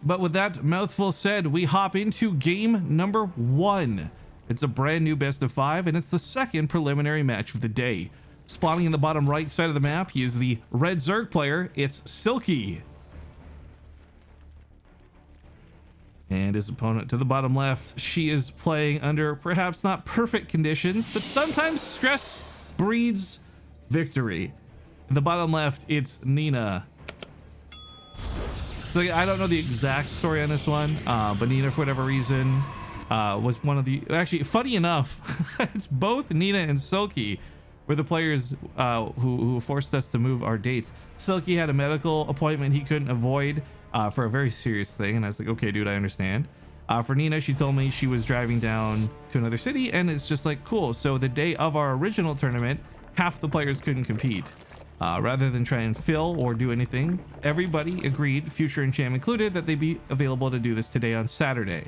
But with that mouthful said, we hop into game number 1. It's a brand new best of 5, and it's the second preliminary match of the day. Spawning in the bottom right side of the map, he is the red Zerg player. It's Silky. And his opponent to the bottom left, she is playing under perhaps not perfect conditions, but sometimes stress breeds victory. In the bottom left, it's Nina. So I don't know the exact story on this one, but Nina, for whatever reason, was one of the... Actually, funny enough, it's both Nina and Silky were the players who forced us to move our dates. Silky had a medical appointment he couldn't avoid for a very serious thing, and I was like, okay, dude, I understand. For Nina, she told me she was driving down to another city, and it's just like, cool. So the day of our original tournament, half the players couldn't compete. Rather than try and fill or do anything, everybody agreed, Future and Cham included, that they'd be available to do this today on Saturday.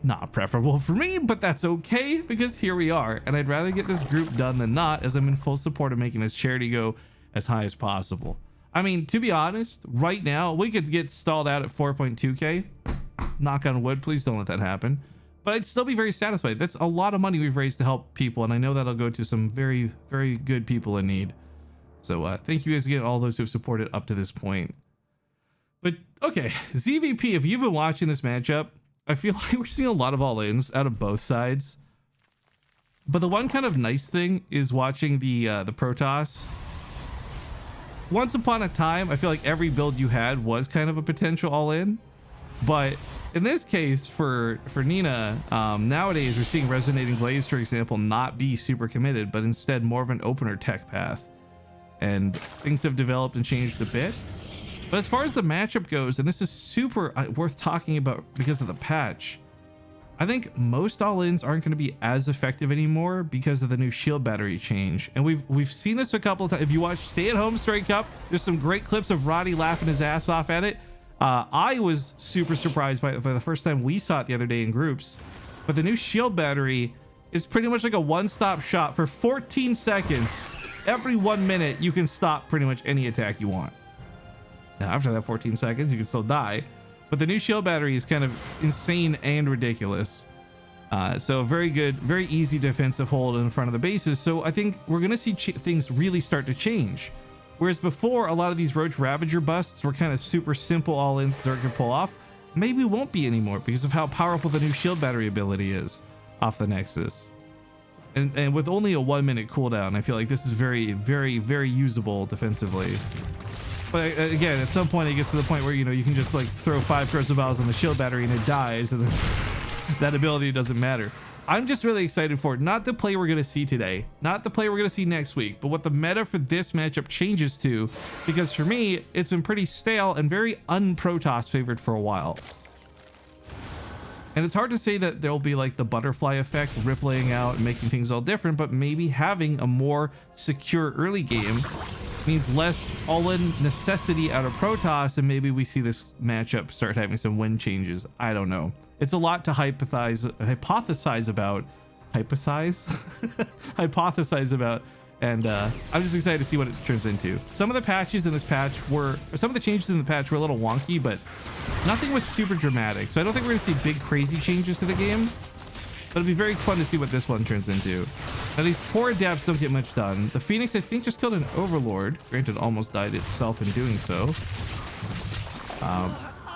Not preferable for me, but that's okay, because here we are, and I'd rather get this group done than not, as I'm in full support of making this charity go as high as possible. I mean, to be honest, right now, we could get stalled out at 4.2k. Knock on wood, please don't let that happen. But I'd still be very satisfied. That's a lot of money we've raised to help people, and I know that'll go to some very, very good people in need. So thank you guys again, all those who have supported up to this point. But okay, ZVP, if you've been watching this matchup, I feel like we're seeing a lot of all-ins out of both sides. But the one kind of nice thing is watching the Protoss. Once upon a time, I feel like every build you had was kind of a potential all-in. But in this case, for Nina, nowadays we're seeing Resonating Blaze, for example, not be super committed, but instead more of an opener tech path. And things have developed and changed a bit. But as far as the matchup goes, and this is super worth talking about because of the patch, I think most all-ins aren't going to be as effective anymore because of the new shield battery change. And we've seen this a couple of times. If you watch Stay at Home Strike Cup, there's some great clips of Roddy laughing his ass off at it. I was super surprised by the first time we saw it the other day in groups. But the new shield battery is pretty much like a one-stop shop. For 14 seconds, every 1 minute, you can stop pretty much any attack you want. Now, after that 14 seconds, you can still die. But the new shield battery is kind of insane and ridiculous. So very good, very easy defensive hold in front of the bases. So I think we're going to see things really start to change. Whereas before, a lot of these Roach Ravager busts were kind of super simple all-ins Zerg can pull off. Maybe won't be anymore because of how powerful the new shield battery ability is off the Nexus. And with only a 1 minute cooldown, I feel like this is very, very, very usable defensively. But again, at some point it gets to the point where, you know, you can just like throw 5 corrosive balls on the shield battery and it dies, and that ability doesn't matter. I'm just really excited for it. Not the play we're going to see today, not the play we're going to see next week, but what the meta for this matchup changes to, because for me, it's been pretty stale and very un-Protoss favored for a while. And it's hard to say that there'll be like the butterfly effect rippling out and making things all different, but maybe having a more secure early game means less all-in necessity out of Protoss, and maybe we see this matchup start having some win changes. I don't know. It's a lot to hypothesize about, hypothesize about, and I'm just excited to see what it turns into. Some of the patches in this patch were, or some of the changes in the patch were a little wonky, but nothing was super dramatic. So I don't think we're gonna see big crazy changes to the game, but it'll be very fun to see what this one turns into. Now these poor adapts don't get much done. The Phoenix, I think, just killed an Overlord. Granted, almost died itself in doing so.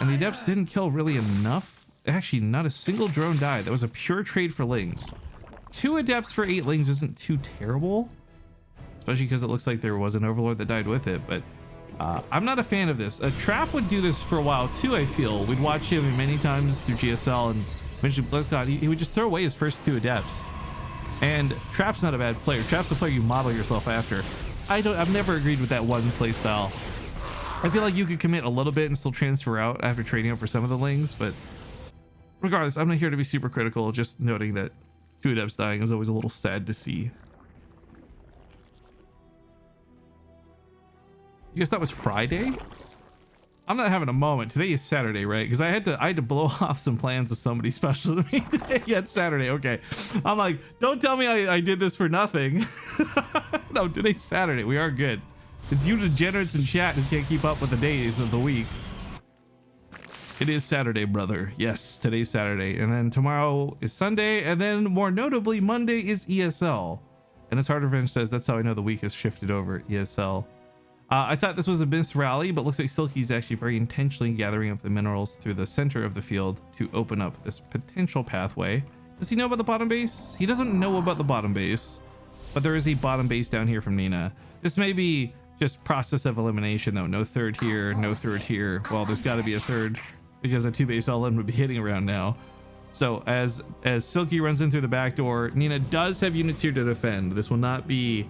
And the adapts didn't kill really enough. Actually, not a single drone died. That was a pure trade for lings. 2 adepts for 8 lings isn't too terrible, especially because it looks like there was an Overlord that died with it. But I'm not a fan of this. Trap would do this for a while too, I feel. We'd watch him many times through GSL, and eventually BlizzCon, he would just throw away his first 2 adepts. And Trap's not a bad player. Trap's a player you model yourself after. I've never agreed with that one play style. I feel like you could commit a little bit and still transfer out after trading up for some of the lings, but regardless, I'm not here to be super critical, just noting that 2 adepts dying is always a little sad to see. You guys thought it was Friday? I'm not having a moment. Today is Saturday, right? Because I had to blow off some plans with somebody special to me today. Yeah, it's Saturday. Okay. I'm like, don't tell me I did this for nothing. No, today's Saturday. We are good. It's you degenerates in chat who can't keep up with the days of the week. It is Saturday, brother. Yes, today's Saturday. And then tomorrow is Sunday. And then more notably, Monday is ESL. And as Hard Revenge says, that's how I know the week has shifted over ESL. I thought this was a missed rally, but looks like Silky is actually very intentionally gathering up the minerals through the center of the field to open up this potential pathway. Does he know about the bottom base? He doesn't know about the bottom base, but there is a bottom base down here from Nina. This may be just process of elimination though. No third here, no third here. Well, there's got to be a third because a 2-base all-in would be hitting around now. So as Silky runs in through the back door, Nina does have units here to defend. This will not be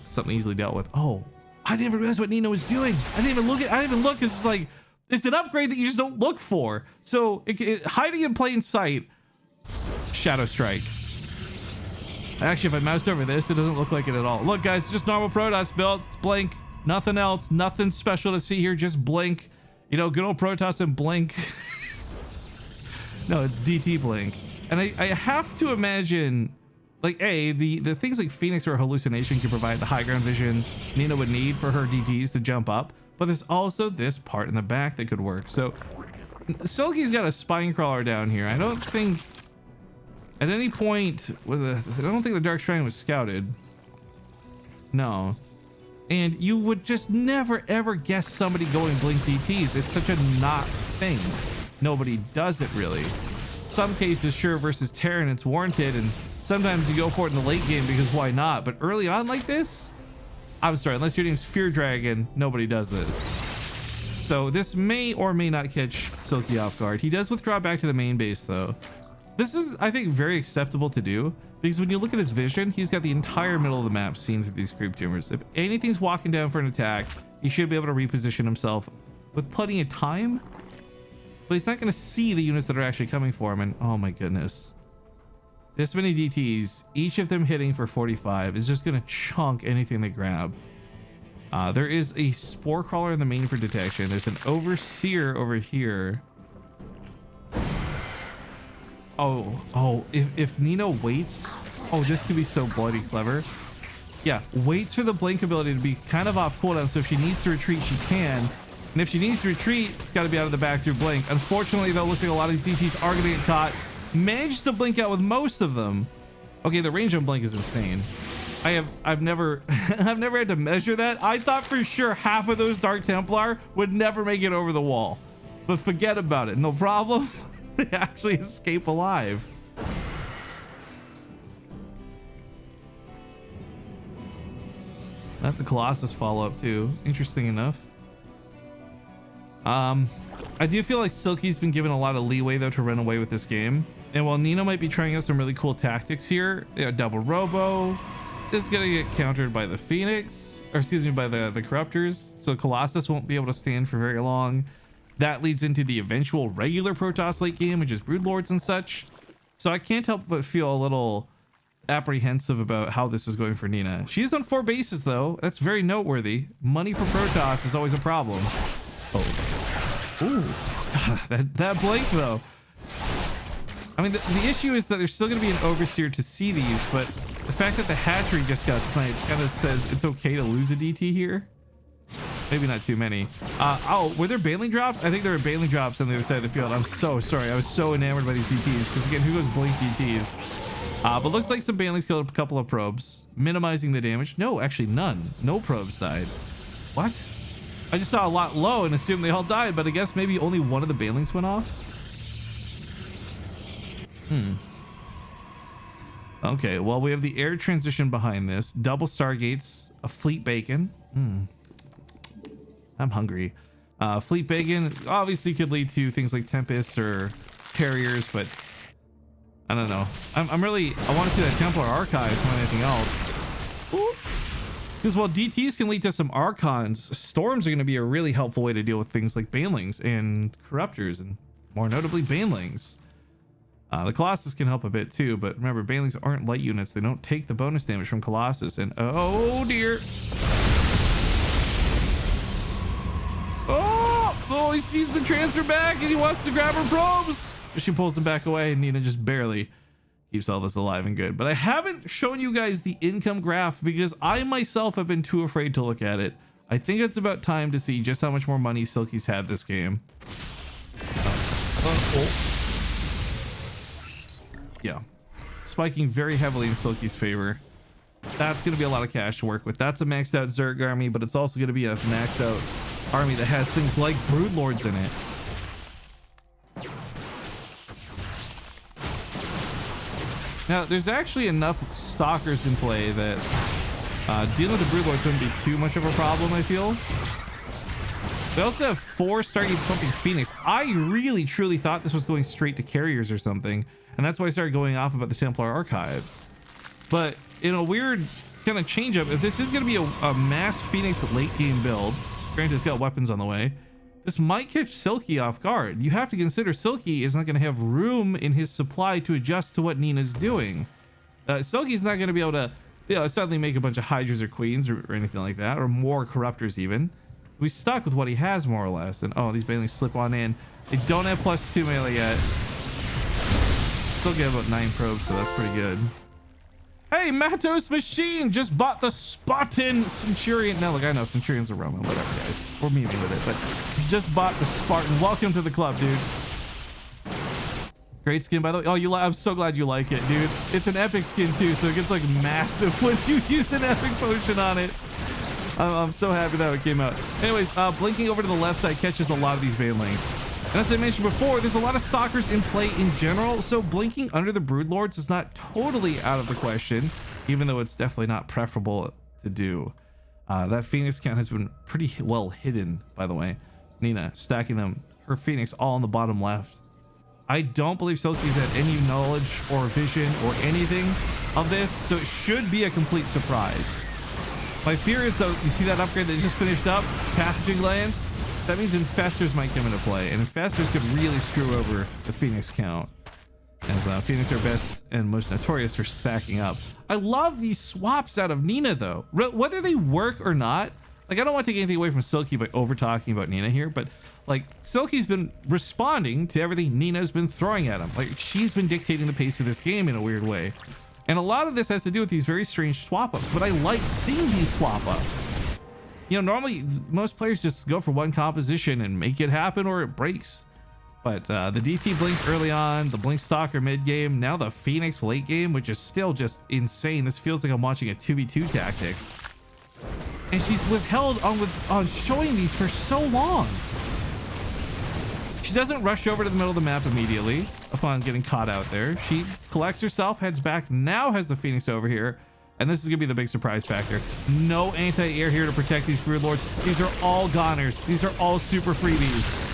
something easily dealt with. Oh, I didn't even realize what Nina was doing. I didn't even look because it's like, it's an upgrade that you just don't look for. So hiding in plain sight, Shadow Strike. Actually, if I mouse over this, it doesn't look like it at all. Look, guys, just normal Protoss build. It's blink, nothing else, nothing special to see here. Just blink, you know, good old Protoss and blink. No, it's DT blink. And I have to imagine, like, the things like Phoenix or Hallucination can provide the high ground vision Nina would need for her DTs to jump up, but there's also this part in the back that could work. So Silky's got a spine crawler down here. I don't think at any point I don't think the Dark Shrine was scouted. No. And you would just never ever guess somebody going blink DTs. It's such a not thing. Nobody does it really. Some cases, sure, versus Terran, it's warranted, and sometimes you go for it in the late game because why not? But early on like this, I'm sorry, unless you're doing Sphere Dragon, nobody does this. So this may or may not catch Silky off guard. He does withdraw back to the main base though. This is, I think, very acceptable to do because when you look at his vision, he's got the entire middle of the map seen through these creep tumors. If anything's walking down for an attack, he should be able to reposition himself with plenty of time. But he's not going to see the units that are actually coming for him. And oh my goodness, this many DTs, each of them hitting for 45, is just going to chunk anything they grab. There is a Spore Crawler in the main for detection. There's an Overseer over here. Oh, if Nina waits, oh, this could be so bloody clever. Yeah, waits for the blink ability to be kind of off cooldown, so if she needs to retreat, she can. And if she needs to retreat, it's got to be out of the back through blink. Unfortunately, though, looks like a lot of these DTs are going to get caught. Managed to blink out with most of them. Okay, the range on blink is insane. I've never had to measure that. I thought for sure half of those Dark Templar would never make it over the wall, but forget about it. No problem. They actually escape alive. That's a Colossus follow-up too. Interesting enough. I do feel like Silky's been given a lot of leeway though to run away with this game. And while Nina might be trying out some really cool tactics here, double robo is gonna get countered by the Phoenix, or excuse me, by the Corruptors. So Colossus won't be able to stand for very long. That leads into the eventual regular Protoss late game, which is Broodlords and such. So I can't help but feel a little apprehensive about how this is going for Nina. She's on 4 bases though. That's very noteworthy. Money for Protoss is always a problem. Oh, ooh, that blink though. I mean, the issue is that there's still going to be an Overseer to see these, but the fact that the hatchery just got sniped kind of says it's okay to lose a DT here. Maybe not too many. Oh, were there Baneling drops? I think there were Baneling drops on the other side of the field. I'm so sorry. I was so enamored by these DTs because again, who goes blink DTs? But looks like some Banelings killed a couple of probes, minimizing the damage. No, actually none. No probes died. What? I just saw a lot low and assumed they all died, but I guess maybe only one of the Banelings went off. Okay, well, we have the air transition behind this. Double Stargates, a Fleet Bacon. I'm hungry. Fleet Bacon obviously could lead to things like Tempests or Carriers, but I don't know. I want to see that Templar Archives more than anything else. Because while DTs can lead to some Archons, Storms are going to be a really helpful way to deal with things like Banelings and Corruptors, and more notably Banelings. The Colossus can help a bit too, but remember, Banelings aren't light units. They don't take the bonus damage from Colossus, and oh dear. Oh, he sees the transfer back and he wants to grab her probes. She pulls him back away and Nina just barely keeps all this alive and good. But I haven't shown you guys the income graph because I myself have been too afraid to look at it. I think it's about time to see just how much more money Silky's had this game. Yeah. Spiking very heavily in Silky's favor. That's going to be a lot of cash to work with. That's a maxed out Zerg army, but it's also going to be a maxed out army that has things like Broodlords in it. Now, there's actually enough Stalkers in play that dealing with the Broodlords wouldn't be too much of a problem, I feel. They also have 4 Stargates pumping Phoenix. I really, truly thought this was going straight to carriers or something, and that's why I started going off about the Templar Archives. But in a weird kind of change up, if this is going to be a mass Phoenix late game build, granted it's got weapons on the way, this might catch Silky off guard. You have to consider Silky is not going to have room in his supply to adjust to what Nina's doing. Silky's not going to be able to, you know, suddenly make a bunch of Hydras or Queens or anything like that, or more Corruptors even. He's stuck with what he has more or less. And oh, these Banelings slip on in. They don't have +2 melee yet. Still get about 9 probes, so that's pretty good. Hey, Matos Machine just bought the Spartan Centurion. Now, look, I know Centurions are Roman, whatever, guys. We're memeing with it, but just bought the Spartan. Welcome to the club, dude. Great skin, by the way. Oh, I'm so glad you like it, dude. It's an epic skin too, so it gets like massive when you use an epic potion on it. I'm so happy that it came out. Anyways, blinking over to the left side catches a lot of these Banelings. And as I mentioned before, there's a lot of Stalkers in play in general, so blinking under the Broodlords is not totally out of the question, even though it's definitely not preferable to do. That Phoenix count has been pretty well hidden, by the way. Nina stacking them, her Phoenix all on the bottom left. I don't believe Silky's had any knowledge or vision or anything of this, so it should be a complete surprise. My fear is, though, you see that upgrade that just finished up, Pathogen Glands? That means Infestors might come into play, and Infestors could really screw over the Phoenix count, as Phoenix are best and most notorious for stacking up. I love these swaps out of Nina, though. Whether they work or not, like, I don't want to take anything away from Silky by over-talking about Nina here, but, like, Silky's been responding to everything Nina's been throwing at him. Like, she's been dictating the pace of this game in a weird way. And a lot of this has to do with these very strange swap ups, but I like seeing these swap ups. You know, normally most players just go for one composition and make it happen or it breaks. But the DT blink early on, the blink stalker mid game, now the Phoenix late game, which is still just insane. This feels like I'm watching a 2v2 tactic. And she's withheld on showing these for so long. She doesn't rush over to the middle of the map immediately upon getting caught out there. She collects herself, heads back, now has the Phoenix over here. And this is going to be the big surprise factor. No anti-air here to protect these Broodlords. These are all goners. These are all super freebies.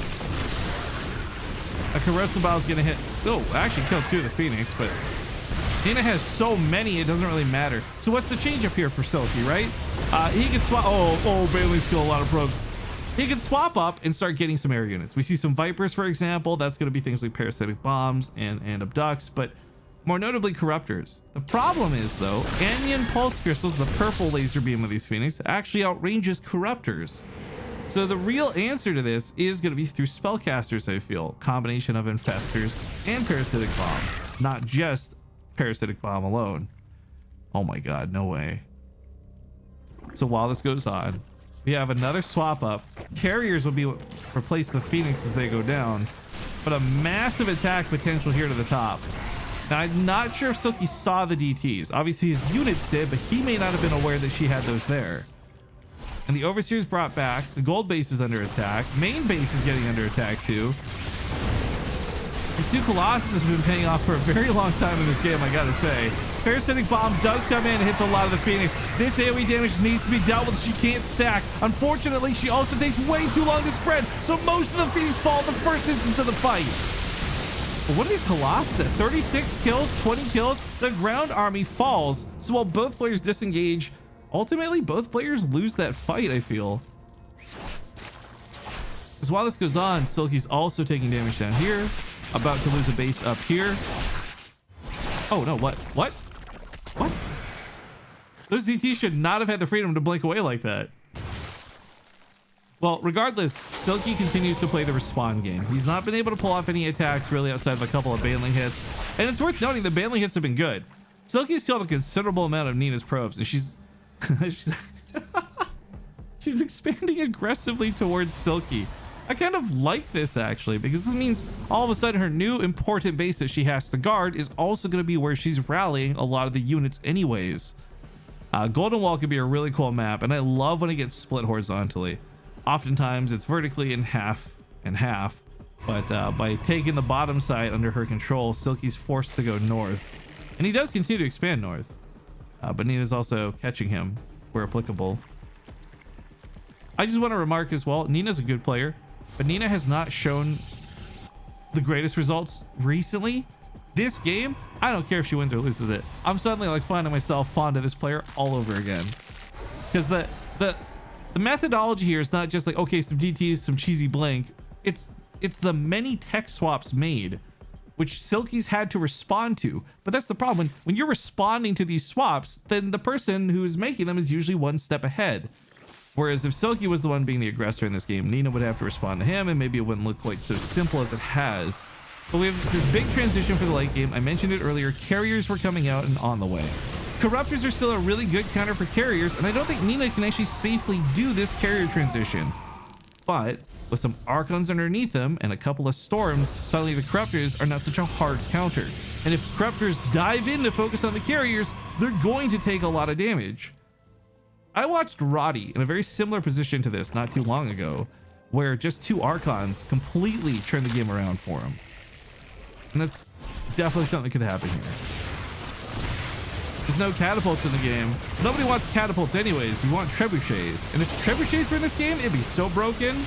A corrosive bile is going to hit. Oh, actually killed 2 of the Phoenix, but Nina has so many, it doesn't really matter. So what's the change up here for Silky, right? He can swap. Oh, Bailey's kill a lot of probes. He can swap up and start getting some air units. We see some Vipers, for example. That's going to be things like parasitic bombs and abducts, but more notably Corruptors. The problem is, though, Anion Pulse Crystals, the purple laser beam of these Phoenix, actually outranges Corruptors. So the real answer to this is going to be through Spellcasters, I feel. Combination of Infestors and Parasitic Bomb, not just Parasitic Bomb alone. Oh my god, no way. So while this goes on, we have another swap up. Carriers will be what replace the Phoenix as they go down, but a massive attack potential here to the top. Now, I'm not sure if Silky saw the DTs. Obviously his units did, but he may not have been aware that she had those there. And the Overseer's brought back. The gold base is under attack. Main base is getting under attack too. These 2 Colossus have been paying off for a very long time in this game, I gotta say. Parasitic Bomb does come in and hits a lot of the Phoenix. This AoE damage needs to be dealt with. She can't stack. Unfortunately, she also takes way too long to spread, so most of the Phoenix fall in the first instance of the fight. But what are these Colossus at? 36 kills, 20 kills. The ground army falls. So while both players disengage, ultimately both players lose that fight, I feel. Because while this goes on, Silky's also taking damage down here. About to lose a base up here. Oh no, what? Those DTs should not have had the freedom to blink away like that. Well, regardless, Silky continues to play the respawn game. He's not been able to pull off any attacks really outside of a couple of Baneling hits. And it's worth noting the Baneling hits have been good. Silky's killed a considerable amount of Nina's probes, and she's she's expanding aggressively towards Silky. I kind of like this actually, because this means all of a sudden her new important base that she has to guard is also going to be where she's rallying a lot of the units anyways. Golden Wall could be a really cool map, and I love when it gets split horizontally. Oftentimes it's vertically in half and half, but by taking the bottom side under her control, Silky's forced to go north, and he does continue to expand north, but Nina's also catching him where applicable. I just want to remark as well, Nina's a good player, but Nina has not shown the greatest results recently. This game, I don't care if she wins or loses it, I'm suddenly like finding myself fond of this player all over again, because the methodology here is not just like, okay, some DTs, some cheesy blink. It's the many tech swaps made, which Silky's had to respond to. But that's the problem. When you're responding to these swaps, then the person who is making them is usually one step ahead. Whereas if Silky was the one being the aggressor in this game, Nina would have to respond to him, and maybe it wouldn't look quite so simple as it has. But we have this big transition for the late game. I mentioned it earlier. Carriers were coming out and on the way. Corruptors are still a really good counter for carriers, and I don't think Nina can actually safely do this carrier transition. But with some Archons underneath them and a couple of Storms, suddenly the Corruptors are not such a hard counter. And if Corruptors dive in to focus on the carriers, they're going to take a lot of damage. I watched Roddy in a very similar position to this not too long ago, where just 2 Archons completely turned the game around for him. And that's definitely something that could happen here. There's no catapults in the game. Nobody wants catapults anyways. You want trebuchets. And if trebuchets were in this game, it'd be so broken.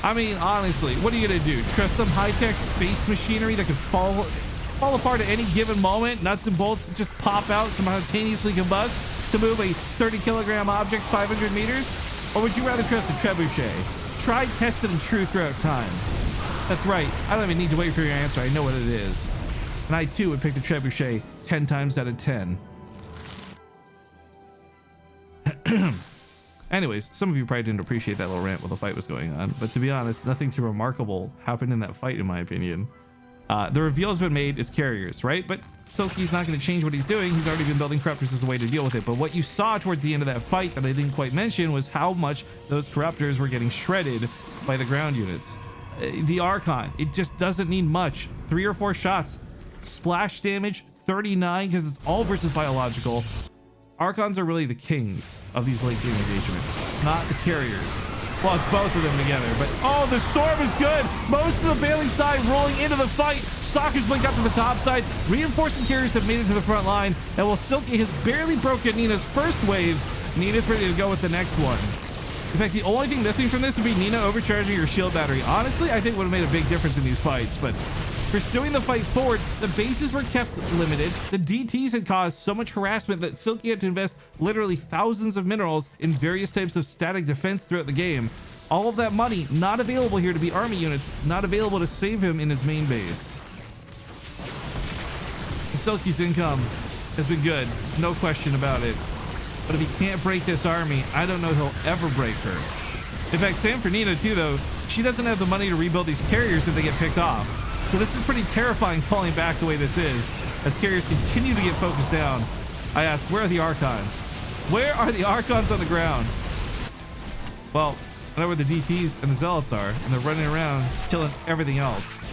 I mean, honestly, what are you gonna do? Trust some high-tech space machinery that could fall apart at any given moment? Nuts and bolts just pop out, simultaneously combust to move a 30-kilogram object 500 meters? Or would you rather trust a trebuchet? Tried, tested, and true throughout time. That's right. I don't even need to wait for your answer. I know what it is. And I too would pick the trebuchet 10 times out of 10. Anyways, some of you probably didn't appreciate that little rant while the fight was going on, but to be honest, nothing too remarkable happened in that fight in my opinion. The reveal's been made as carriers, right? But Silky's not going to change what he's doing. He's already been building Corruptors as a way to deal with it. But what you saw towards the end of that fight that I didn't quite mention was how much those Corruptors were getting shredded by the ground units. The Archon, it just doesn't need much. 3 or 4 shots, splash damage 39, because it's all versus biological. Archons are really the kings of these late game engagements, not the carriers. Well, it's both of them together, but oh, the Storm is good. Most of the Baileys die rolling into the fight. Stalkers blink up to the top side. Reinforcing carriers have made it to the front line, and while Silky has barely broken Nina's first wave, Nina's ready to go with the next one. In fact, the only thing missing from this would be Nina overcharging her shield battery. Honestly, I think would have made a big difference in these fights, but pursuing the fight forward, the bases were kept limited. The DTs had caused so much harassment that Silky had to invest literally thousands of minerals in various types of static defense throughout the game. All of that money not available here to be army units, not available to save him in his main base. And Silky's income has been good, no question about it. But if he can't break this army, I don't know if he'll ever break her. In fact, same for Nina too, though. She doesn't have the money to rebuild these carriers if they get picked off. So this is pretty terrifying falling back the way this is. As carriers continue to get focused down, I ask, where are the Archons? Where are the Archons on the ground? Well, I know where the DTs and the Zealots are, and they're running around killing everything else.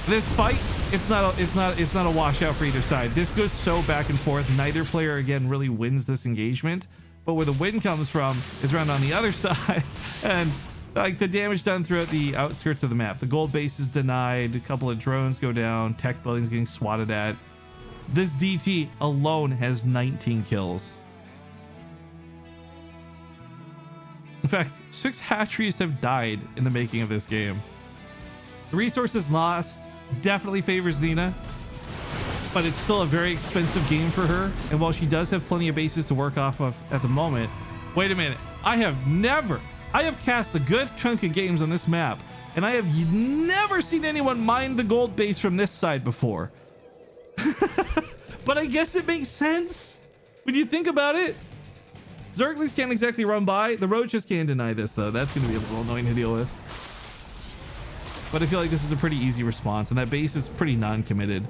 This fight, it's not a washout for either side. This goes so back and forth. Neither player again really wins this engagement, but where the win comes from is around on the other side, and like the damage done throughout the outskirts of the map. The gold base is denied, a couple of drones go down, tech buildings getting swatted at. This DT alone has 19 kills. In fact, 6 hatcheries have died in the making of this game. The resources lost definitely favors Nina, but it's still a very expensive game for her. And while she does have plenty of bases to work off of at the moment, wait a minute, I have cast a good chunk of games on this map, and I have never seen anyone mine the gold base from this side before. But I guess it makes sense when you think about it. Zerglings can't exactly run by. The Roaches can't deny this, though. That's going to be a little annoying to deal with. But I feel like this is a pretty easy response, and that base is pretty non-committed.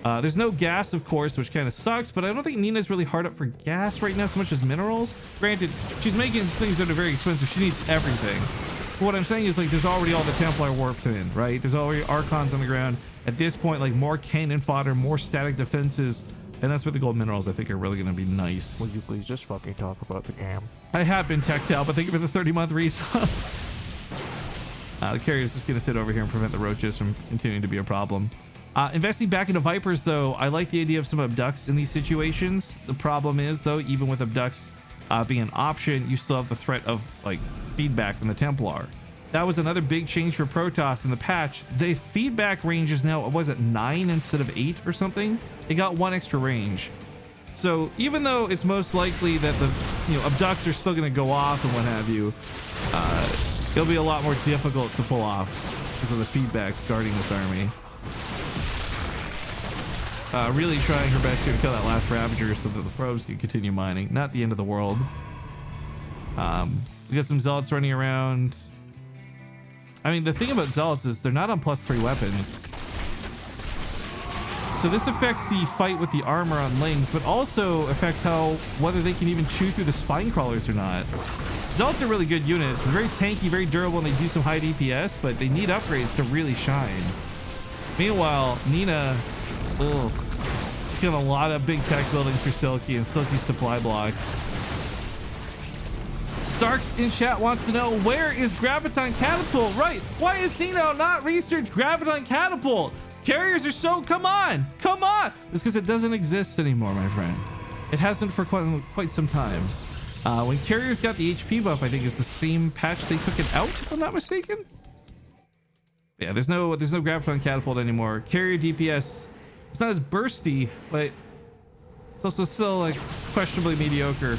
There's no gas, of course, which kind of sucks, but I don't think Nina's really hard up for gas right now so much as minerals. Granted, she's making things that are very expensive. She needs everything. But what I'm saying is, like, there's already all the Templar warped in, right? There's already Archons on the ground. At this point, like, more cannon fodder, more static defenses, and that's where the gold minerals, I think, are really going to be nice. Will you please just fucking talk about the game? I have been teched out, but thank you for the 30-month resub. The carrier's just going to sit over here and prevent the roaches from continuing to be a problem. Investing back into Vipers, though, I like the idea of some abducts in these situations. The problem is, though, even with abducts being an option, you still have the threat of, like, feedback from the Templar. That was another big change for Protoss in the patch. The feedback range is now, was it 9 instead of 8 or something? It got 1 extra range. So even though it's most likely that the abducts are still going to go off and what have you, it'll be a lot more difficult to pull off because of the feedbacks guarding this army. Really trying her best here to kill that last Ravager so that the probes can continue mining. Not the end of the world. We got some Zealots running around. I mean, the thing about Zealots is they're not on +3 weapons. So this affects the fight with the armor on Lings, but also affects whether they can even chew through the spine crawlers or not. Zealots are really good units. They're very tanky, very durable, and they do some high DPS, but they need upgrades to really shine. Meanwhile, Nina, she's got a lot of big tech buildings for Silky and Silky's supply block. Starks in chat wants to know, where is Graviton Catapult? Right. Why is Nina not research Graviton Catapult? Carriers are so, come on. It's because it doesn't exist anymore, my friend. It hasn't for quite some time. When carriers got the HP buff, I think is the same patch they took it out, if I'm not mistaken. Yeah, there's no Graviton Catapult anymore. Carrier DPS, it's not as bursty, but it's also still like questionably mediocre.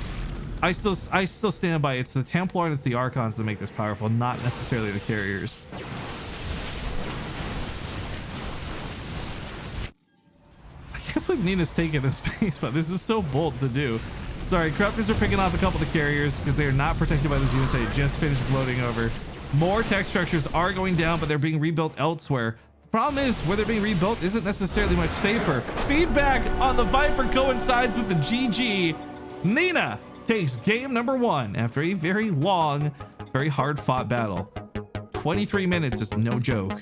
I still stand by it's the Templar and it's the Archons that make this powerful, not necessarily the carriers. I can't believe Nina's taking this space, but this is so bold to do. Sorry, Corruptors are picking off a couple of the carriers because they are not protected by those units they just finished floating over. More tech structures are going down, but they're being rebuilt elsewhere. The problem is, where they're being rebuilt isn't necessarily much safer. Feedback on the Viper coincides with the GG. Nina takes game number 1 after a very long, very hard fought battle. 23 minutes is no joke.